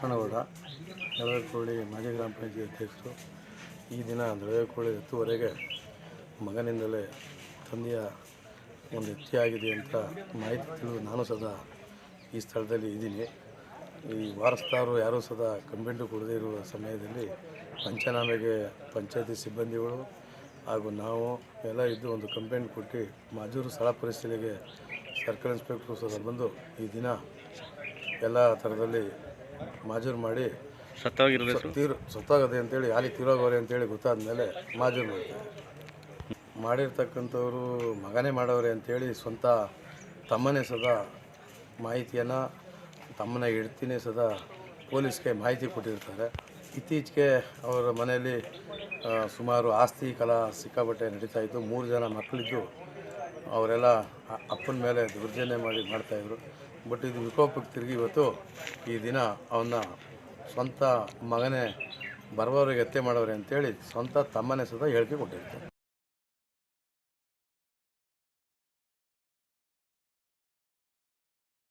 ಲಕ್ಷ್ಮಣಗೌಡ, ದಳವೇಕೋಳಿ ಮಾಜಿ ಗ್ರಾಮ ಪಂಚಾಯತಿ ಅಧ್ಯಕ್ಷರು. ಈ ದಿನ ದಳವೇಕೋಳಿ ಎತ್ತುವರೆಗೆ ಮಗನಿಂದಲೇ ತಂದೆಯ ಒಂದು ಹತ್ಯೆಯಾಗಿದೆ ಅಂತ ಮಾಹಿತಿ ತಿಳಿದು ನಾನು ಸದಾ ಈ ಸ್ಥಳದಲ್ಲಿ ಇದ್ದೀನಿ. ಈ ವಾರಸ್ದಾರರು ಯಾರೂ ಸದಾ ಕಂಪ್ಲೇಂಟು ಕೊಡದೇ ಇರುವ ಸಮಯದಲ್ಲಿ ಪಂಚನಾಮೆಗೆ ಪಂಚಾಯತಿ ಸಿಬ್ಬಂದಿಗಳು ಹಾಗೂ ನಾವು ಎಲ್ಲ ಇದ್ದು ಒಂದು ಕಂಪ್ಲೇಂಟ್ ಕೊಟ್ಟು ಮಾಜೂರು ಸ್ಥಳ ಪರಿಶೀಲನೆಗೆ ಸರ್ಕಲ್ ಇನ್ಸ್ಪೆಕ್ಟ್ರು ಸದಾ ಬಂದು ಈ ದಿನ ಎಲ್ಲ ಥರದಲ್ಲಿ ಮಾಜೂರು ಮಾಡಿ ಸತ್ತೋಗದೆ ಅಂತೇಳಿ ಅಲ್ಲಿ ತೀರೋಗವ್ರೆ ಅಂತೇಳಿ ಗೊತ್ತಾದ ಮೇಲೆ ಮಾಜೂರು ಮಾಡಿರ್ತಕ್ಕಂಥವ್ರು ಮಗನೇ ಮಾಡವ್ರೆ ಅಂಥೇಳಿ ಸ್ವಂತ ತಮ್ಮನೇ ಸದಾ ಮಾಹಿತಿಯನ್ನು ತಮ್ಮನ ಹೆಂಡ್ತಿನೇ ಸದಾ ಪೊಲೀಸ್ಗೆ ಮಾಹಿತಿ ಕೊಟ್ಟಿರ್ತಾರೆ. ಇತ್ತೀಚೆಗೆ ಅವರ ಮನೆಯಲ್ಲಿ ಸುಮಾರು ಆಸ್ತಿ ಕಲಹ ಸಿಕ್ಕಾಪಟ್ಟೆ ನಡೀತಾಯಿತ್ತು. 3 ಜನ ಮಕ್ಕಳಿದ್ದು ಅವರೆಲ್ಲ ಅಪ್ಪನ ಮೇಲೆ ದೌರ್ಜನ್ಯ ಮಾಡ್ತಾಯಿದ್ರು. ಬಟ್ ಇದು ವಿಕೋಪಕ್ಕೆ ತಿರುಗಿ ಇವತ್ತು ಈ ದಿನ ಅವನ್ನ ಸ್ವಂತ ಮಗನೇ ಬರವರಿಗೆ ಹತ್ಯೆ ಮಾಡೋರೆ ಅಂತೇಳಿ ಸ್ವಂತ ತಮ್ಮನೇ ಸದಾ ಹೇಳಿಕೆ ಕೊಟ್ಟಿರ್ತಾರೆ.